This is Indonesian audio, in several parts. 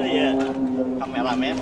Iya, kameramen.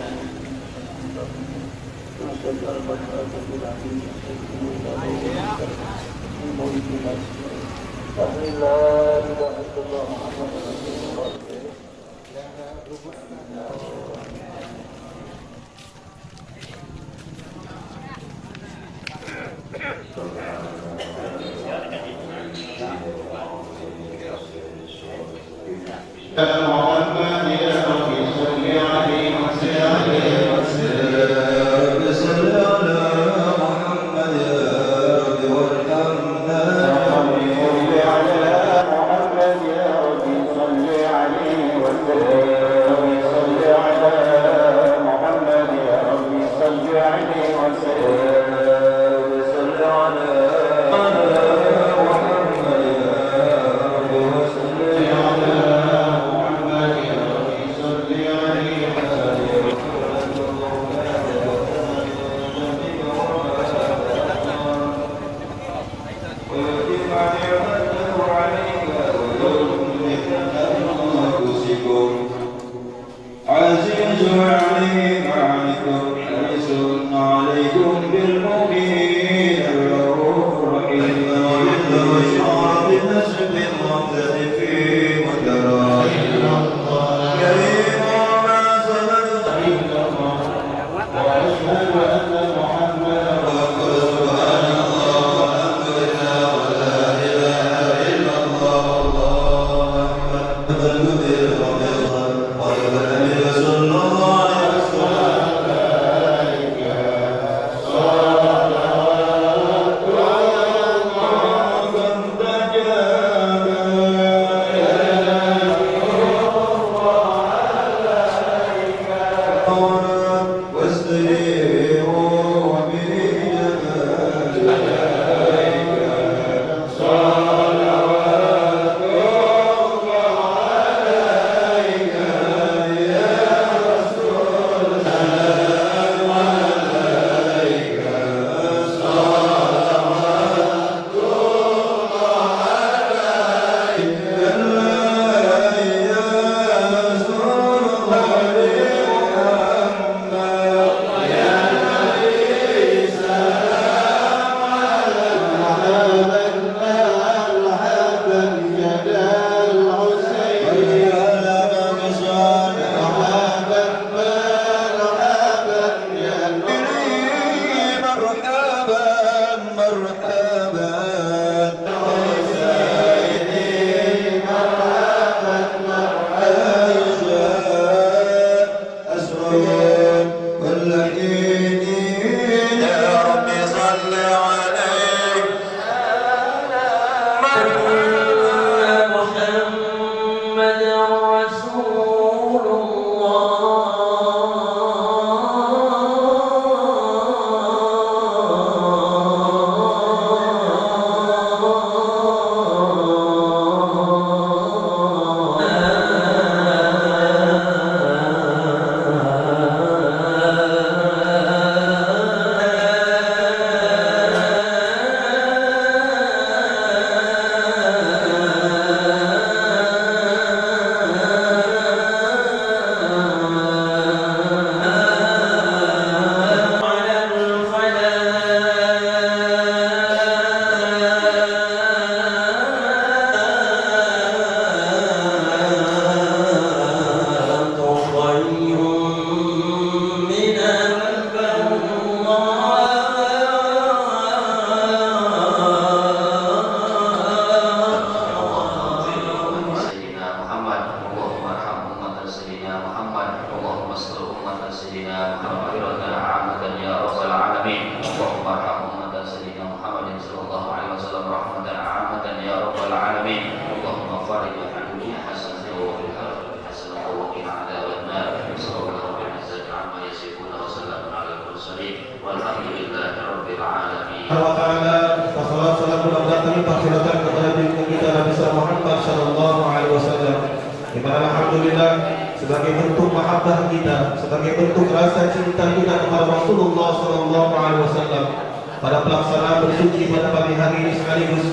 wa ta'ala, salam salam mudah-mudahan tercurahkan kepada diri kita Nabi Muhammad sallallahu alaihi wasallam. Di mana alhamdulillah sebagai bentuk mahabbah kita, sebagai bentuk rasa cinta kita kepada Rasulullah sallallahu alaihi wasallam, pada pelaksanaan bersuci pada pagi hari ini sekaligus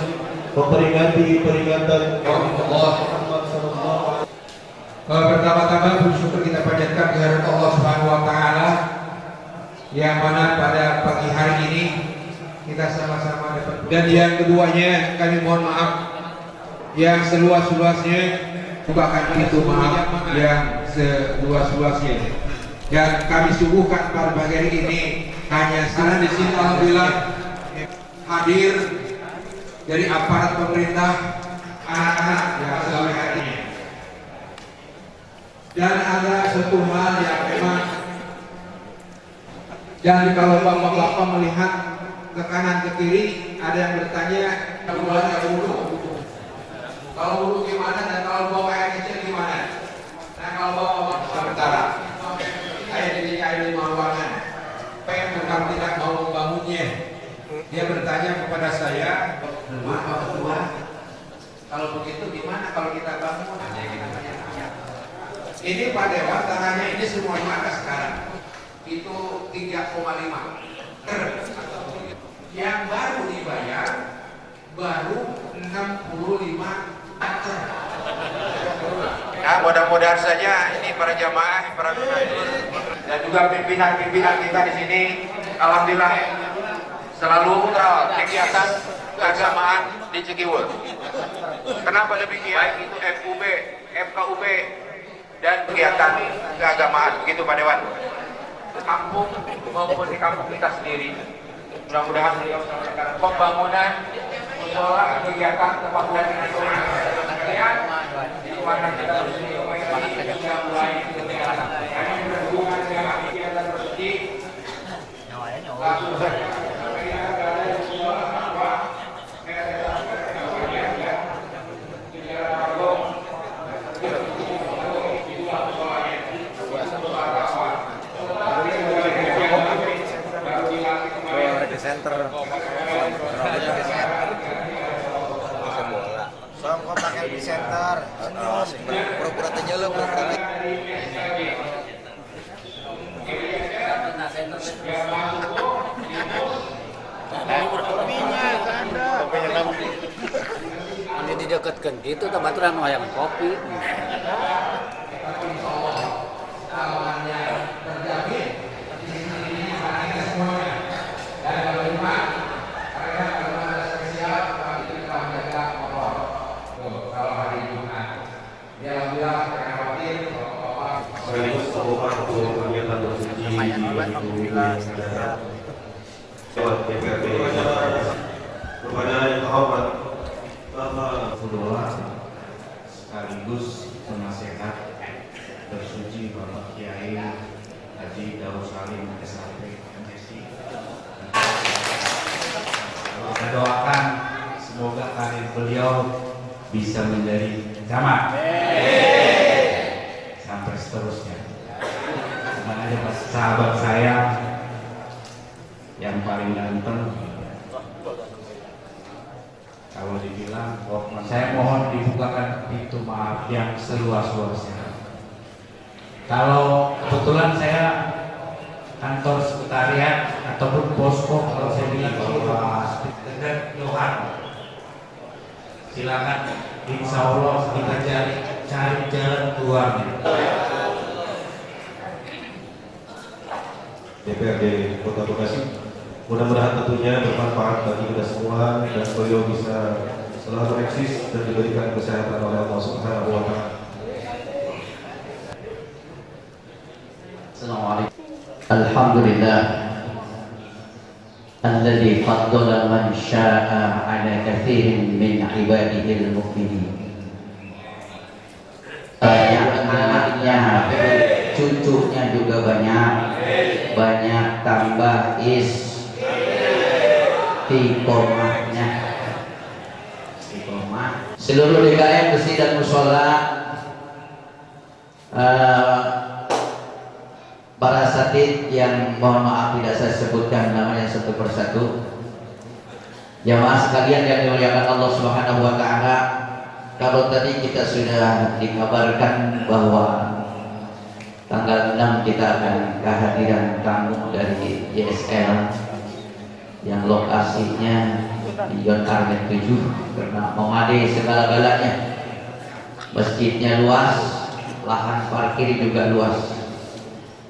memperingati peringatan Allah Muhammad sallallahu alaihi wasallam. Pertama-tama bersyukur kita panjatkan kehadirat Allah Subhanahu wa taala yang mana pada pagi hari ini kita sama-sama dapat. Dan yang keduanya kami mohon maaf yang seluas-luasnya, bukakan pintu maaf yang seluas-luasnya. Dan kami suguhkan pada pagi hari ini hanya karena di sini alhamdulillah hadir dari aparat pemerintah, anak-anak yang sampai hari ini. Dan ada satu hal yang memang, dan kalau bapak-bapak melihat ke kanan ke kiri, ada yang bertanya bulannya wudhu. Kalau wudhu gimana, dan kalau bawa air kecil gimana? Nah kalau bawa sementara saya jadi air 5 ruangan, pengen bukan tidak mau membangunnya. Dia bertanya kepada saya, maaf Tuhan, kalau begitu gimana kalau kita bangun? Ini Pak Dewan, tanahnya ini semuanya ada sekarang. Itu 3,5 yang baru dibayar baru 65 meter. Nah, mudah-mudahan saja ini para jamaah, para donatur dan juga pimpinan-pimpinan kita di sini, alhamdulillah selalu kegiatan keagamaan di Cikiwul. Kenapa demikian? Baik itu FUB, FKUB dan kegiatan keagamaan, begitu Pak Dewan. Kampung maupun di kampung kita sendiri, mudah-mudahan beliau sampaikan pembangunan musola, kegiatan tempat belajar kalian di mana kita bersih yang mulai kami berhubungan dengan kegiatan bersih langsung saja. Center. Soalnya kok pakai di center. Pura-pura tanya lo, pura-pura. Kopinya ada. Kopinya kamu. Ini didekatkan gitu, tambah wayang kopi. Alhamdulillah DPRD kepada yang terhormat Bapak Fudullah sekaligus penasehat bersuci Bapak Kiai Haji Darussalim SHP MSI. Kita doakan semoga karir beliau bisa menjadi camat sampai seterusnya. Ada sahabat saya yang paling ganteng, kalau dibilang saya mohon dibukakan pintu maaf yang seluas-luasnya. Kalau kebetulan saya kantor sekretariat ataupun posko, kalau saya bilang dekat Johan, silakan, insya Allah kita cari jalan keluarnya. DPRD Kota Bekasi, mudah-mudahan tentunya bermanfaat bagi kita semua dan beliau bisa selalu eksis dan diberikan kesehatan oleh Allah Subhanahu wa Ta'ala. Assalamualaikum. Alhamdulillah alladzi faddala man syaa'a 'ala katsirin min 'ibadihi al-mu'minin. Banyak anaknya, cucunya juga banyak tambah istiqomahnya. Seluruh DKM Masjid dan Mushola, para satid yang mohon maaf tidak saya sebutkan namanya satu persatu, Jamaah sekalian yang dimuliakan Allah Subhanahu wa taala, kalau tadi kita sudah dikabarkan bahwa tanggal 6 kita akan kehadiran tamu dari JSL yang lokasinya di John Armet 7 karena memadai segala-galanya. Masjidnya luas, lahan parkir juga luas.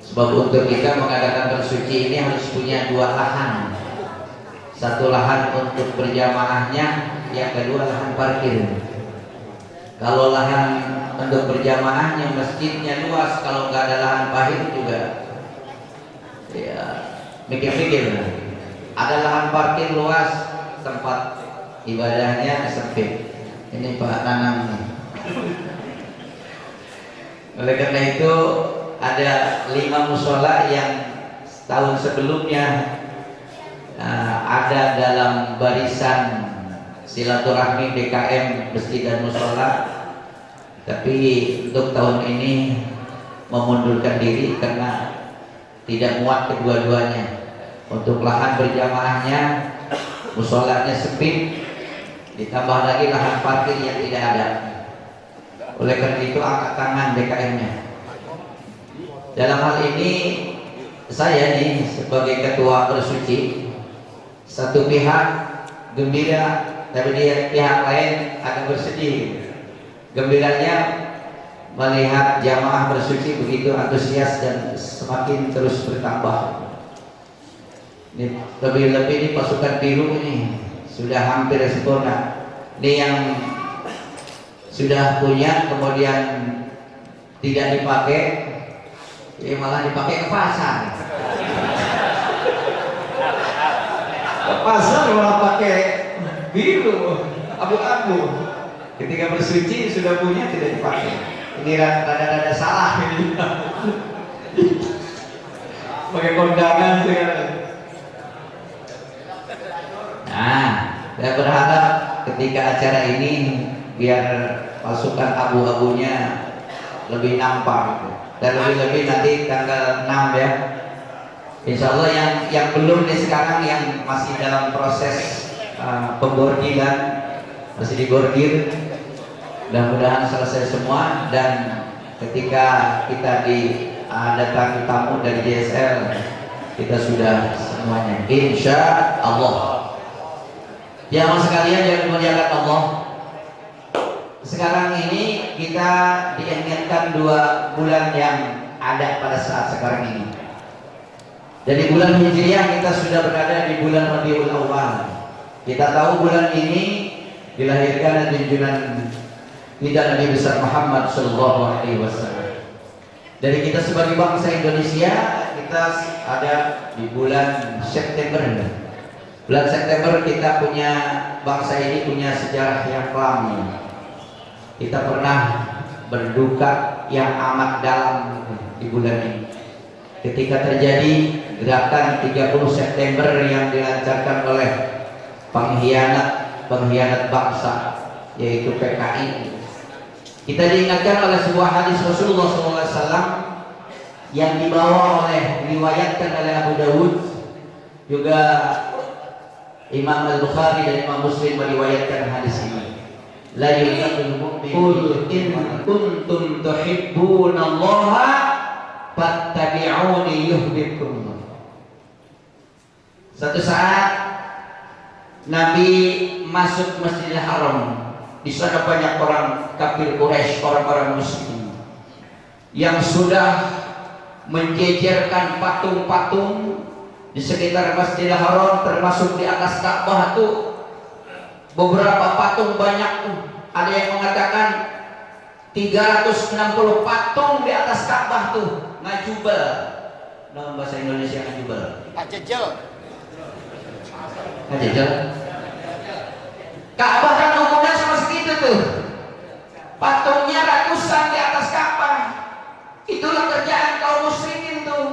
Sebab untuk kita mengadakan bersuci ini harus punya 2 lahan. Satu lahan untuk berjamaahnya, yang kedua lahan parkir. Kalau lahan untuk berjamaahnya masjidnya luas, kalau nggak ada lahan parkir juga ya mikir-mikir. Ada lahan parkir luas, tempat ibadahnya sempit. Ini Pak Nanang. Oleh karena itu ada 5 musola yang tahun sebelumnya ada dalam barisan silaturahmi DKM Masjid dan Musola, tapi untuk tahun ini memundurkan diri karena tidak muat kedua-duanya. Untuk lahan berjamaahnya, musolanya sempit, ditambah lagi lahan parkir yang tidak ada. Oleh karena itu angkat tangan DKM-nya. Dalam hal ini saya nih sebagai ketua bersuci, satu pihak gembira, tapi di pihak lain akan bersedih. Gembiranya melihat jamaah bersuci begitu antusias dan semakin terus bertambah. Ini lebih-lebih ini pasukan biru ini sudah hampir sempurna. Ini yang sudah punya kemudian tidak dipakai, ya malah dipakai ke pasar. Pasar malah pakai biru, abu-abu. Ketika bersuci sudah punya tidak dipakai. Ini rada-rada salah ini. Pakai kondangan sekarang. Nah, saya berharap ketika acara ini biar pasukan abu-abunya lebih nampak gitu. Dan lebih-lebih nanti tanggal 6 ya. Insya Allah yang belum nih sekarang yang masih dalam proses pembordiran, masih dibordir, mudah-mudahan selesai semua. Dan ketika kita datangi tamu dari JSL, kita sudah semuanya insya Allah. Jamaah sekalian yang dimuliakan Allah, sekarang ini kita diingatkan 2 bulan yang ada pada saat sekarang ini. Dari bulan Hijriah kita sudah berada di bulan Rabiul Awal. Kita tahu bulan ini dilahirkan junjungan kita Nabi besar Muhammad Sallallahu Alaihi Wasallam. Dari kita sebagai bangsa Indonesia, kita ada di bulan September. Bulan September kita punya, bangsa ini punya sejarah yang kelam. Kita pernah berduka yang amat dalam di bulan ini. Ketika terjadi gerakan 30 September yang dilancarkan oleh pengkhianat bangsa, yaitu PKI. Kita diingatkan oleh sebuah hadis Rasulullah SAW yang dibawa diriwayatkan oleh Abu Dawud, juga Imam Al-Bukhari dan Imam Muslim meriwayatkan hadis ini. La yu'minul mu'min qul in kuntum tuhibbunallaha fattabi'uni yuhibbukum. Satu saat Nabi masuk Masjidil Haram. Di sana banyak orang kafir Quraisy, orang-orang muslim yang sudah menjejerkan patung-patung di sekitar Masjidil Haram, termasuk di atas Ka'bah tuh beberapa patung banyak tuh. Ada yang mengatakan 360 patung di atas Ka'bah tuh, ngajubel. Dalam bahasa Indonesia ngajubel. Ngajubel. Ka'bah kan umumnya sama segitu tuh. Patungnya ratusan di atas Ka'bah. Itulah kerjaan kaum muslimin tuh.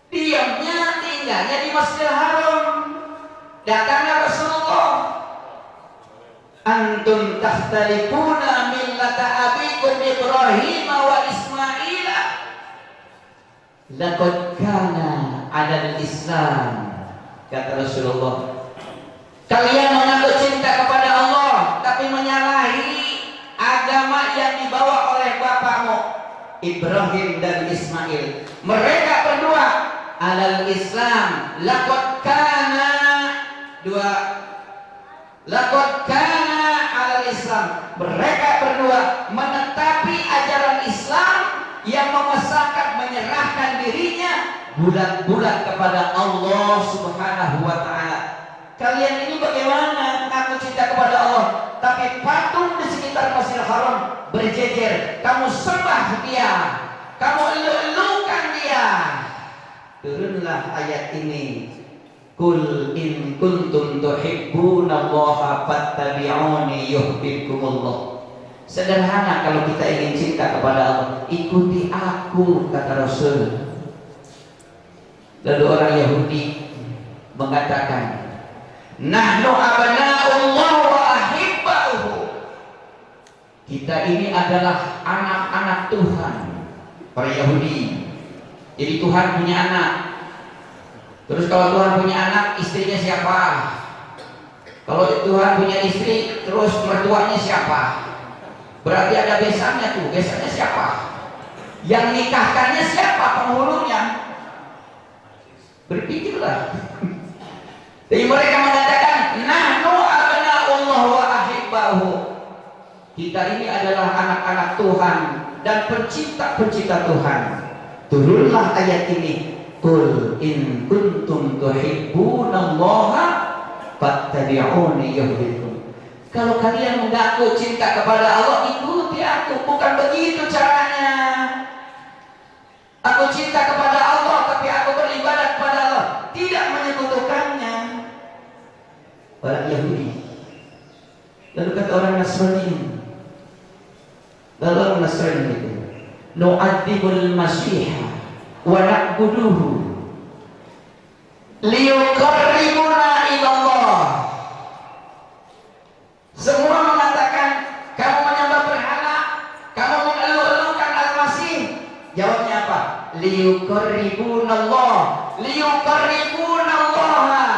Diamnya tinggalnya di Masjidil Haram. Datangnya Rasulullah. Antum takhtalifuna millata abikum Ibrahim wa Ismaila. Laqad kana 'alal Islam, kata Rasulullah. Kalian mengaku cinta kepada Allah, tapi menyalahi agama yang dibawa oleh bapakmu Ibrahim dan Ismail. Mereka berdua alal Islam. Laqad kana alal Islam. Mereka berdua menetapi ajaran Islam yang memesankan menyerahkan dirinya bulan-bulan kepada Allah Subhanahu wa taala. Kalian ini bagaimana ngaku cinta kepada Allah, tapi patung di sekitar Masjidil Haram berjejer, kamu sembah dia, kamu elu-elukan dia. Turunlah ayat ini. Qul in kuntum tuhibbunallaha fattabi'uni yuhibbukumullah. Sederhana kalau kita ingin cinta kepada Allah, ikuti aku, kata Rasul. Lalu orang Yahudi mengatakan, nahnu abna'ullah wa ahibba'uhu. Kita ini adalah anak-anak Tuhan. Para Yahudi. Jadi Tuhan punya anak. Terus kalau Tuhan punya anak, istrinya siapa? Kalau Tuhan punya istri, terus mertuanya siapa? Berarti ada besannya tuh. Besannya siapa? Yang nikahkannya siapa? Penghulunya. Berpikirlah. Jadi mereka mengatakan, nahnu abna'ullah wa ahibbahu. Kita ini adalah anak-anak Tuhan dan pencipta-pencipta Tuhan. Turunlah ayat ini. Qul in kuntum tuhibbunallaha fattabi'uni yuhibbukum. Kalau kalian mengaku cinta kepada Allah, ikuti aku. Bukan begitu caranya. Aku cinta kepada Allah, tapi aku beribadah kepada Allah, tidak menyekutukannya. Orang Yahudi. Lalu kata orang Nasrani, lalu orang Nasrani itu, nu'adzibul Masih wa na'buduhu liyuqarribuna ilallah. Semua mengatakan kamu menyembah berhala, kamu mengeluh-elukan Al-Masih. Jawabnya apa? Liyuqarribunallah, liyuqarribunallah,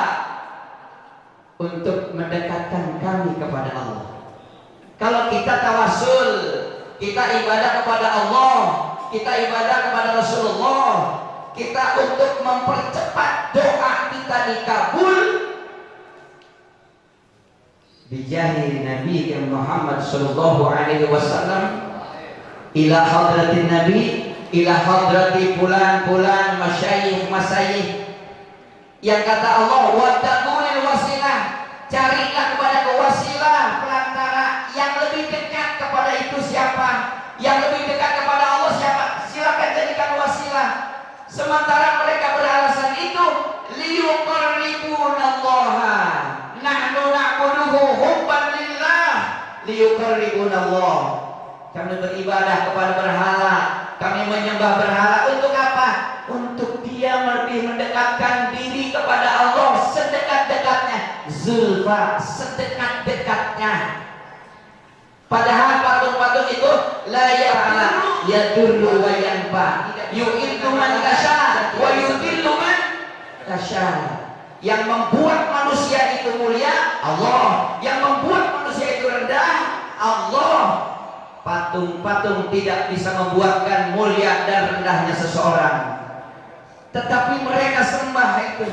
untuk mendekatkan kami kepada Allah. Kalau kita tawasul, kita ibadah kepada Allah, kita ibadah kepada Rasulullah, kita untuk mempercepat doa kita dikabul, bijahi Nabi Muhammad sallallahu alaihi wasallam, ila hadratin Nabi, ila hadrati fulan masyayikh, yang kata Allah wattaqulil wasilah, carilah kepada wasilah, perantara yang lebih dekat kepada itu siapa? Yang lebih dekat kepada Allah siapa? Silakan jadikan wasilah. Sementara mereka beralasan itu, liyuqarribunallaha, nahnu na'buduhu hubban lillah, liyuqarribunallah. Kami beribadah kepada berhala, kami menyembah berhala untuk apa? Untuk dia lebih mendekatkan diri kepada Allah sedekat-dekatnya, zulfa, sedekat-dekatnya. Padahal patung-patung itu la ya'ala yadurru wa yanfa, yu'iddu man tasha wa yudillu man tasha. Yang membuat manusia itu mulia Allah, yang membuat manusia itu rendah Allah. Patung-patung tidak bisa membuatkan mulia dan rendahnya seseorang, tetapi mereka sembah itu.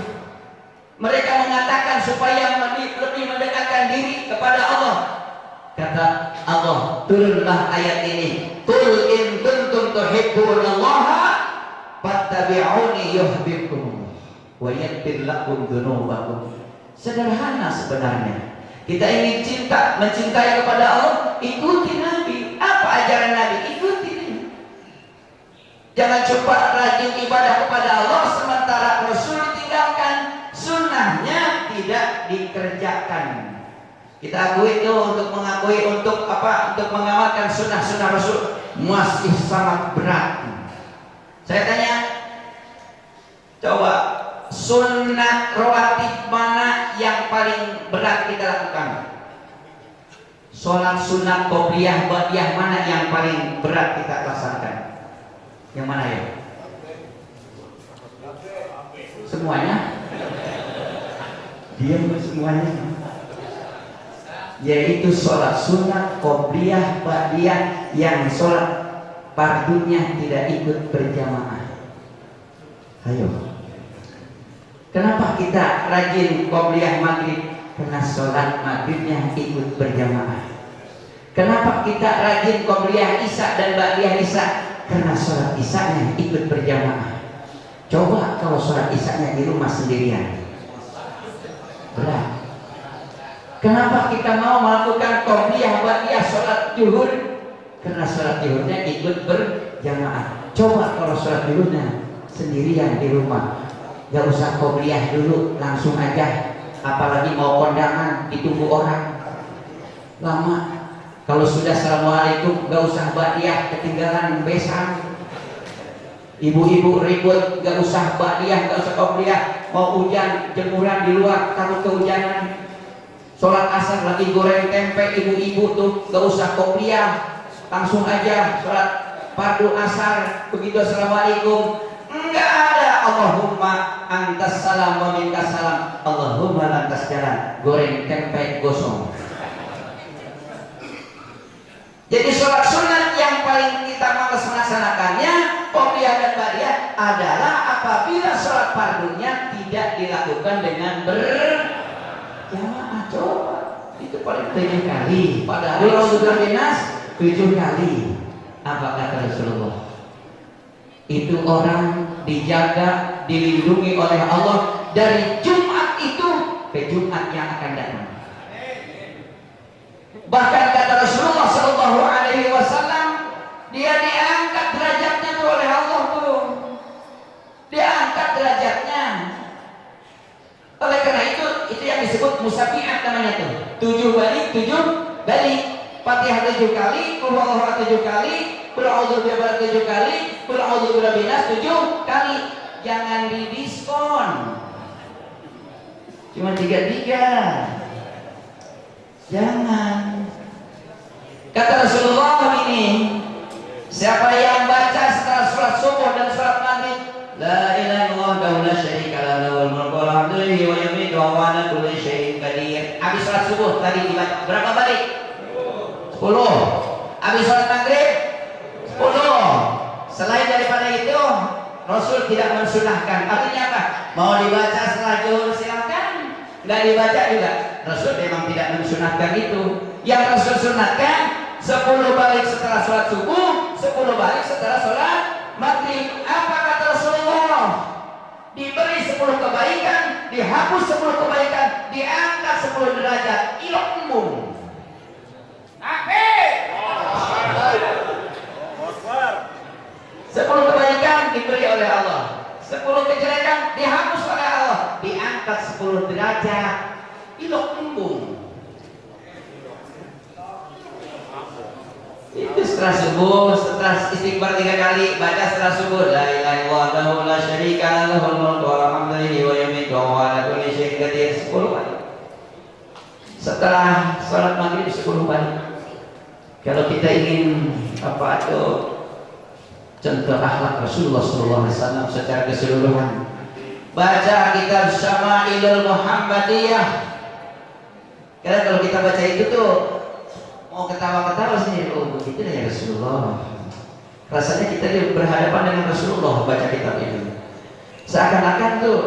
Mereka mengatakan supaya lebih mendekatkan diri kepada Allah. Kata Allah, turunlah ayat ini. Qul in kuntum tuhibbunallaha fattabi'uni yuhibbukum wa yaghfir lakum dzunubakum. Sederhana sebenarnya. Kita ingin mencintai kepada Allah, ikuti Nabi. Apa ajaran Nabi? Ikuti. Jangan coba rajin ibadah kepada Allah sementara Rasul ditinggalkan, sunnahnya tidak dikerjakan. Kita akui itu untuk mengakui untuk apa? Untuk mengamalkan sunnah-sunnah Rasul masih sangat berat. Saya tanya, coba sunnah rawatib mana yang paling berat kita lakukan? Sholat sunat qobliyah ba'diyah mana yang paling berat kita laksanakan? Yang mana ya? Semuanya? Diam semuanya. yaitu sholat sunat, qobliyah, ba'diyah yang sholat fardunya tidak ikut berjamaah. Ayo, kenapa kita rajin qobliyah maghrib? Karena sholat maghribnya ikut berjamaah. Kenapa kita rajin qobliyah isya dan ba'diyah isya? Karena sholat isyanya ikut berjamaah. Coba kalau sholat isyanya di rumah sendirian, berat. Kenapa kita mau melakukan qobliyah ba'diyah sholat zuhur? Karena sholat zuhurnya ikut berjamaah. Coba kalau sholat zuhurnya sendirian di rumah, gak usah qobliyah dulu, langsung aja. Apalagi mau kondangan ditunggu orang lama. Kalau sudah assalamualaikum gak usah ba'diyah, ketinggalan besan. Ibu-ibu ribut, gak usah ba'diyah, gak usah qobliyah. Mau hujan, jemuran di luar, takut kehujanan. Sholat asar lagi goreng tempe, ibu-ibu tuh gak usah qobliyah, langsung aja sholat fardu asar. Begitu assalamualaikum, enggak ada Allahumma antas salam wa minkas salam, Allahumma lantas jalan, goreng tempe gosong. Jadi sholat sunat yang paling kita malas melaksanakannya, qobliyah dan ba'diyah, adalah apabila sholat fardunya tidak dilakukan dengan berjamaah. Coba, itu paling 7 kali. Padahal sudah dinas 7 kali. Apa kata Rasulullah? Itu orang dijaga, dilindungi oleh Allah dari Jumat itu ke Jumat yang akan datang. Bahkan kata Rasulullah Shallallahu Alaihi Wasallam, dia diangkat derajatnya tuh oleh Allah tuh, diangkat derajatnya. Oleh karena itu yang disebut musabiat namanya tuh. 7 balik, Fatihah 7 kali, Qul huwallahu 7 kali, Qul a'udzu birabbil 7 kali, Qul a'udzu birabbin nas 7 kali. Jangan didiskon. Cuma 3. Jangan. Kata Rasulullah ini, siapa yang baca setelah sholat subuh dan sholat maghrib, la ilaha illallah wa la syarika lahu, lahul mulku wa lahul hamdu wa yumiitu wa huwa ala kulli syai'in qadir. Habis sholat subuh tadi dibaca berapa balik? 10. Habis sholat maghrib 10. Selain daripada itu, Rasul tidak mensunahkan. Artinya apa? Mau dibaca setelah zuhur silakan, nggak dibaca juga. Rasul memang tidak mensunahkan itu. Yang Rasul sunahkan 10 balik setelah sholat subuh, 10 balik setelah sholat maghrib. Apa kata Rasulullah? Diberi 10 kebaikan, dihapus 10 kebaikan, diangkat 10 derajat. Ilmu. 10 kebaikan diberi oleh Allah, 10 kejelekan dihapus oleh Allah, diangkat 10 derajat. Ilmu. Itu setelah subuh, setelah istighfar 3 kali, baca setelah subuh, la ilaha illallah wa la syarika lahu, lahul mulku wa lahul hamdu wa yumiitu wa huwa ala kulli syai'in qadir. 10 kali. Setelah salat maghrib 10 kali. Kalau kita ingin apa itu contoh akhlak Rasulullah SAW secara keseluruhan, baca kitab Syama'ilul Muhammadiyah. Karena kalau kita baca itu tuh mau ketawa-ketawa sendiri, oh begitu ya Rasulullah. Rasanya kita berhadapan dengan Rasulullah baca kitab itu. Seakan-akan tuh,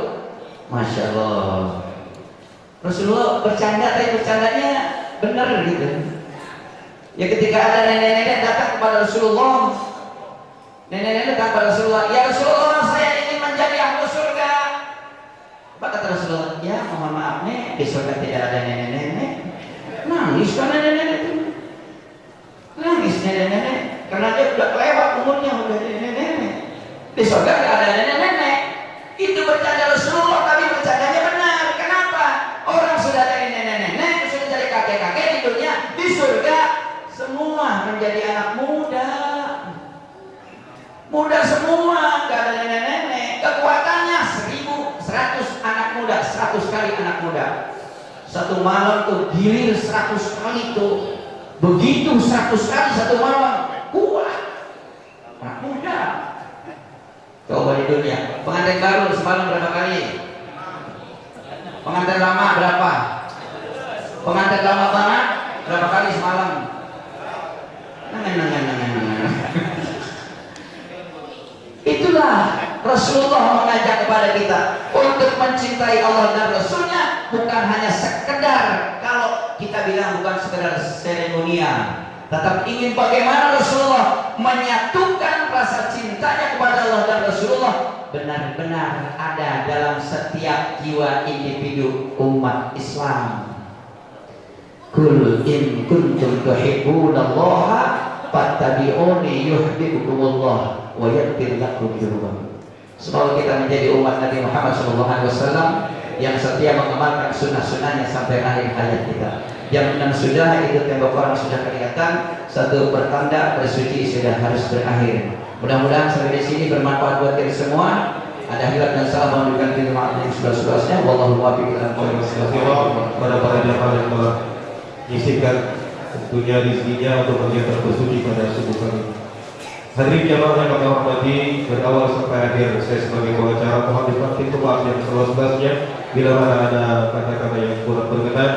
Masya Allah, Rasulullah bercanda, tapi bercandanya benar gitu. Ya ketika ada nenek-nenek datang kepada Rasulullah, nenek-nenek datang kepada Rasulullah, ya Rasulullah, saya ingin menjadi ahli surga. Apa kata Rasulullah? Ya mohon maaf nih, di surga tidak ada nenek-nenek. Nangis kan nenek-nenek itu. Nangis nenek-nenek karena dia udah kelewat umurnya, udah nenek-nenek. Di surga tidak ada nenek-nenek. Itu bercanda Rasulullah, tapi bercandanya benar. Kenapa? Orang sudah dari nenek-nenek, sudah dari kakek-kakek di dunia, di surga semua menjadi anak muda. Muda semua, nggak ada nenek-nenek. Kekuatannya 1.100 anak muda, 100 kali anak muda. Satu malam tuh gilir 100 kali tuh. Begitu 100 kali satu malam, kuat anak muda. Coba di dunia, pengantin baru semalam berapa kali? Pengantin lama berapa? Pengantin lama banget Berapa kali semalam? Nangan. Itulah Rasulullah mengajak kepada kita untuk mencintai Allah dan Rasulnya, bukan hanya sekedar, kalau kita bilang bukan sekedar seremonial, tetap ingin bagaimana Rasulullah menyatukan rasa cintanya kepada Allah dan Rasulullah benar-benar ada dalam setiap jiwa individu umat Islam. Qul in kuntum tuhibbunallaha fattabi'uni yuhibbukumullah wa yaghfir lakum dzunubakum. Semoga kita menjadi umat Nabi Muhammad SAW yang setia mengamalkan sunnah-sunnahnya sampai akhir hayat kita. Jam 6 sudah, itu tembok orang sudah kelihatan, satu pertanda bersuci sudah harus berakhir. Mudah-mudahan sampai di sini bermanfaat buat kita semua. Ada hilaf dan salah mohon diganti maaf yang sebelah-sebelahnya. Wallahu muwaffiq ila pada para jamaah yang telah menyisihkan tentunya rezekinya untuk kegiatan bersuci pada subuh kali. Hadirin jamaah yang kami hormati, berawal sampai akhir saya sebagai pengacara mohon dimaafkan maaf yang seluas-luasnya bila mana ada kata-kata yang kurang berkenan,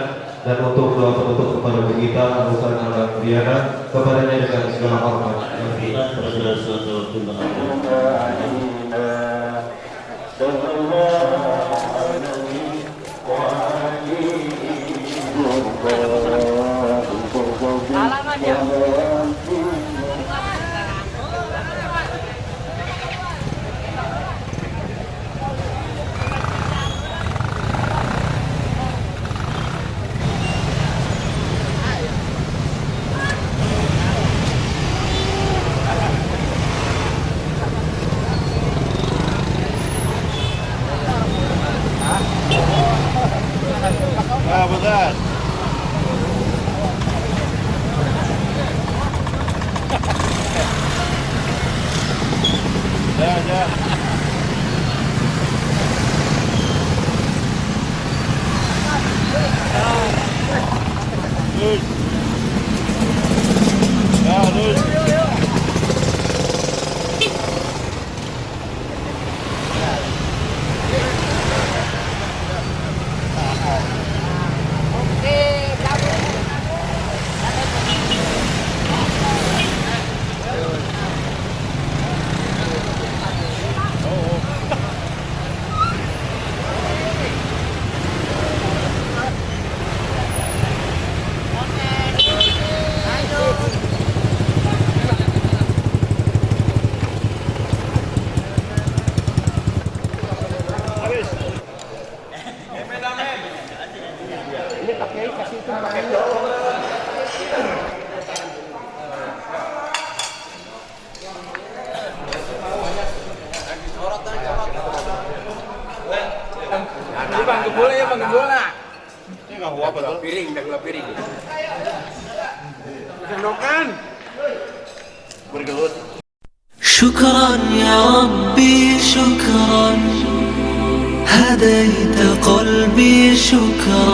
dan untuk doa penutup kepada kita Abu Salam Al-Riyana kepadanya dengan segala hormat. Amin. شكرا يا ربي شكرا هديت قلبي شكرا